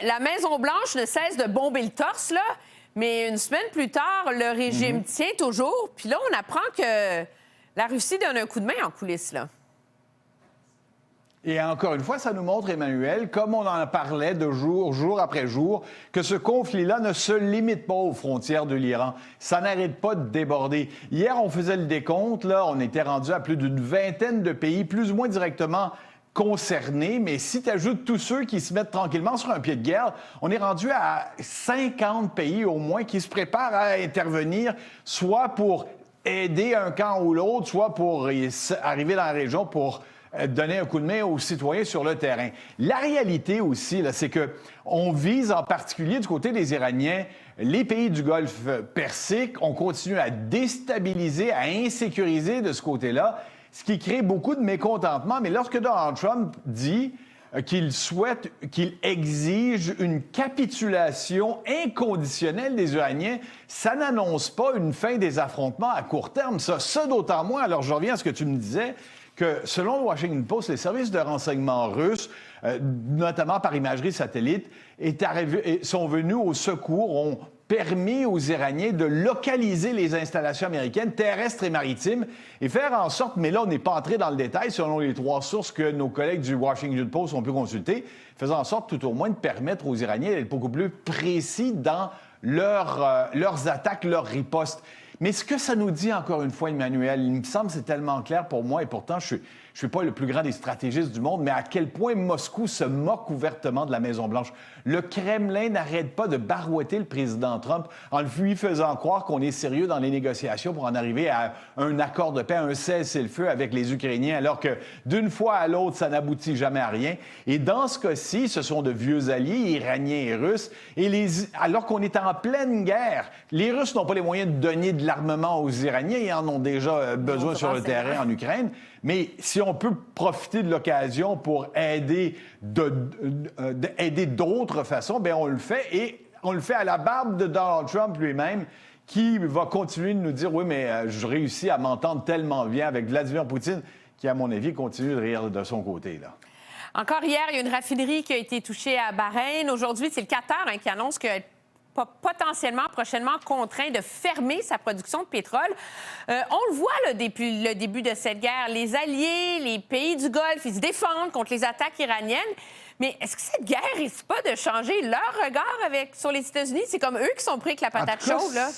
la Maison-Blanche ne cesse de bomber le torse, là, mais une semaine plus tard, le régime tient toujours. Puis là, on apprend que la Russie donne un coup de main en coulisses, là. Et encore une fois, ça nous montre, Emmanuel, comme on en parlait de jour après jour, que ce conflit-là ne se limite pas aux frontières de l'Iran. Ça n'arrête pas de déborder. Hier, on faisait le décompte, là, on était rendu à plus d'une vingtaine de pays, plus ou moins directement concernés, mais si tu ajoutes tous ceux qui se mettent tranquillement sur un pied de guerre, on est rendu à 50 pays au moins qui se préparent à intervenir, soit pour aider un camp ou l'autre, soit pour arriver dans la région pour donner un coup de main aux citoyens sur le terrain. La réalité aussi, là, c'est qu'on vise en particulier du côté des Iraniens les pays du Golfe Persique. On continue à déstabiliser, à insécuriser de ce côté-là, ce qui crée beaucoup de mécontentement. Mais lorsque Donald Trump dit qu'il souhaite, qu'il exige une capitulation inconditionnelle des Iraniens, ça n'annonce pas une fin des affrontements à court terme. Ça d'autant moins. Alors, je reviens à ce que tu me disais, que selon le Washington Post, les services de renseignement russes, notamment par imagerie satellite, sont venus au secours, ont permis aux Iraniens de localiser les installations américaines terrestres et maritimes et faire en sorte, mais là, on n'est pas entré dans le détail selon les 3 sources que nos collègues du Washington Post ont pu consulter, faisant en sorte tout au moins de permettre aux Iraniens d'être beaucoup plus précis dans leurs attaques, leurs ripostes. Mais ce que ça nous dit, encore une fois, Emmanuel, il me semble que c'est tellement clair pour moi, et pourtant, je ne suis pas le plus grand des stratégistes du monde, mais à quel point Moscou se moque ouvertement de la Maison-Blanche. Le Kremlin n'arrête pas de barouetter le président Trump en lui faisant croire qu'on est sérieux dans les négociations pour en arriver à un accord de paix, un cessez-le-feu avec les Ukrainiens, alors que d'une fois à l'autre, ça n'aboutit jamais à rien. Et dans ce cas-ci, ce sont de vieux alliés, iraniens et russes, alors qu'on est en pleine guerre. Les Russes n'ont pas les moyens de donner de l'armement aux Iraniens, ils en ont déjà besoin sur le terrain en Ukraine. Mais si on peut profiter de l'occasion pour aider d'autres façons, bien on le fait. Et on le fait à la barbe de Donald Trump lui-même, qui va continuer de nous dire « Oui, mais je réussis à m'entendre tellement bien avec Vladimir Poutine », qui, à mon avis, continue de rire de son côté, là. Encore hier, il y a une raffinerie qui a été touchée à Bahreïn. Aujourd'hui, c'est le Qatar qui annonce que potentiellement, prochainement, contraint de fermer sa production de pétrole. On le voit là, depuis le début de cette guerre. Les alliés, les pays du Golfe, ils se défendent contre les attaques iraniennes. Mais est-ce que cette guerre risque pas de changer leur regard sur les États-Unis? C'est comme eux qui sont pris avec la patate chaude, là.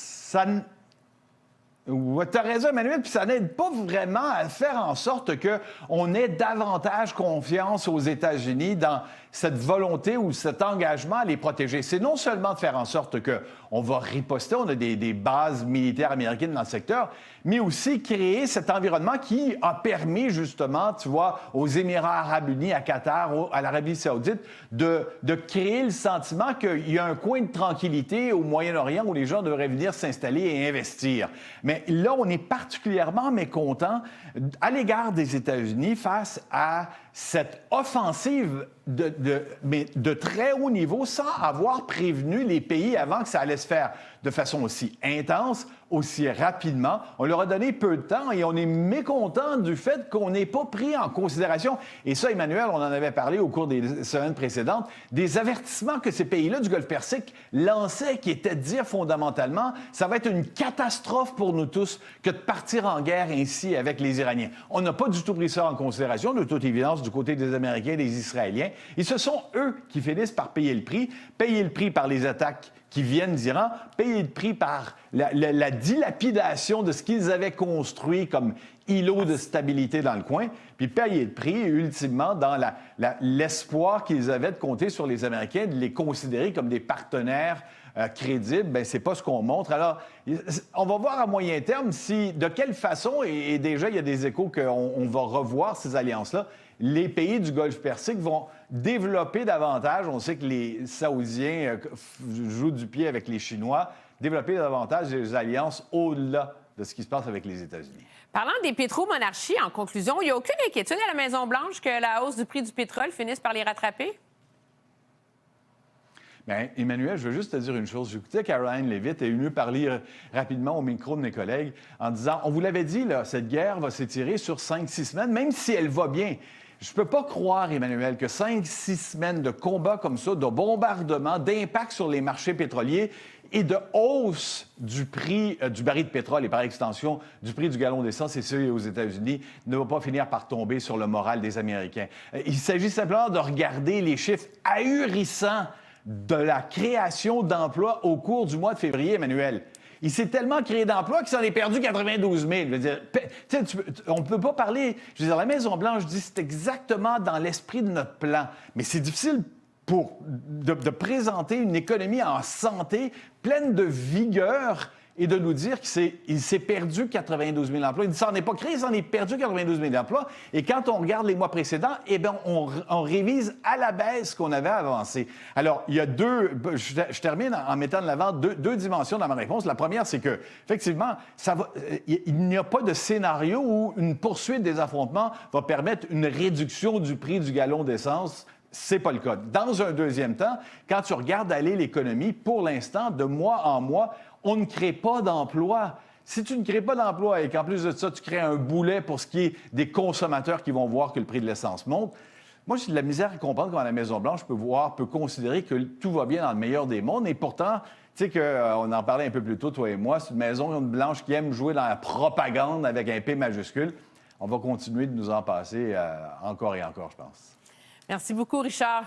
Tu as raison, Emmanuel, puis ça n'aide pas vraiment à faire en sorte qu'on ait davantage confiance aux États-Unis dans cette volonté ou cet engagement à les protéger. C'est non seulement de faire en sorte qu'on va riposter, on a des bases militaires américaines dans le secteur, mais aussi créer cet environnement qui a permis justement, tu vois, aux Émirats arabes unis, à Qatar, à l'Arabie saoudite, de créer le sentiment qu'il y a un coin de tranquillité au Moyen-Orient où les gens devraient venir s'installer et investir. Mais là, on est particulièrement mécontent à l'égard des États-Unis face à cette offensive de très haut niveau sans avoir prévenu les pays avant que ça allait se faire de façon aussi intense, aussi rapidement. On leur a donné peu de temps et on est mécontent du fait qu'on n'ait pas pris en considération, et ça, Emmanuel, on en avait parlé au cours des semaines précédentes, des avertissements que ces pays-là du Golfe Persique lançaient, qui étaient de dire fondamentalement, ça va être une catastrophe pour nous tous que de partir en guerre ainsi avec les Iraniens. On n'a pas du tout pris ça en considération, de toute évidence, du côté des Américains et des Israéliens. Et ce sont eux qui finissent par payer le prix par les attaques qui viennent d'Iran, payer le prix par la dilapidation de ce qu'ils avaient construit comme îlot de stabilité dans le coin, puis payer le prix, ultimement, dans l'espoir qu'ils avaient de compter sur les Américains, de les considérer comme des partenaires crédibles. Bien, c'est pas ce qu'on montre. Alors, on va voir à moyen terme de quelle façon, et déjà, il y a des échos qu'on va revoir ces alliances-là, les pays du Golfe Persique vont développer davantage. On sait que les Saoudiens jouent du pied avec les Chinois, développer davantage des alliances au-delà de ce qui se passe avec les États-Unis. Parlant des pétromonarchies, en conclusion, il n'y a aucune inquiétude à la Maison-Blanche que la hausse du prix du pétrole finisse par les rattraper? Bien, Emmanuel, je veux juste te dire une chose. J'écoutais Caroline Leavitt et est venue parler rapidement au micro de mes collègues en disant, on vous l'avait dit, là, cette guerre va s'étirer sur 5-6 semaines, même si elle va bien. Je ne peux pas croire, Emmanuel, que 5-6 semaines de combats comme ça, de bombardements, d'impact sur les marchés pétroliers et de hausse du prix du baril de pétrole et par extension du prix du gallon d'essence ici aux États-Unis ne va pas finir par tomber sur le moral des Américains. Il s'agit simplement de regarder les chiffres ahurissants de la création d'emplois au cours du mois de février, Emmanuel. Il s'est tellement créé d'emplois qu'il s'en est perdu 92 000. Je veux dire, on ne peut pas parler... Je veux dire, la Maison-Blanche dit que c'est exactement dans l'esprit de notre plan. Mais c'est difficile de présenter une économie en santé, pleine de vigueur, et de nous dire qu'il s'est perdu 92 000 emplois. Il ne s'en est pas créé, il s'en est perdu 92 000 emplois. Et quand on regarde les mois précédents, eh bien, on révise à la baisse ce qu'on avait avancé. Alors, il y a je termine en mettant de l'avant deux dimensions dans ma réponse. La première, c'est que, effectivement, il n'y a pas de scénario où une poursuite des affrontements va permettre une réduction du prix du gallon d'essence. C'est pas le cas. Dans un deuxième temps, quand tu regardes aller l'économie, pour l'instant, de mois en mois, on ne crée pas d'emplois. Si tu ne crées pas d'emplois et qu'en plus de ça, tu crées un boulet pour ce qui est des consommateurs qui vont voir que le prix de l'essence monte, moi, j'ai de la misère à comprendre comment la Maison-Blanche peut considérer que tout va bien dans le meilleur des mondes. Et pourtant, tu sais qu'on en parlait un peu plus tôt, toi et moi, c'est une Maison-Blanche qui aime jouer dans la propagande avec un P majuscule. On va continuer de nous en passer encore et encore, je pense. Merci beaucoup, Richard.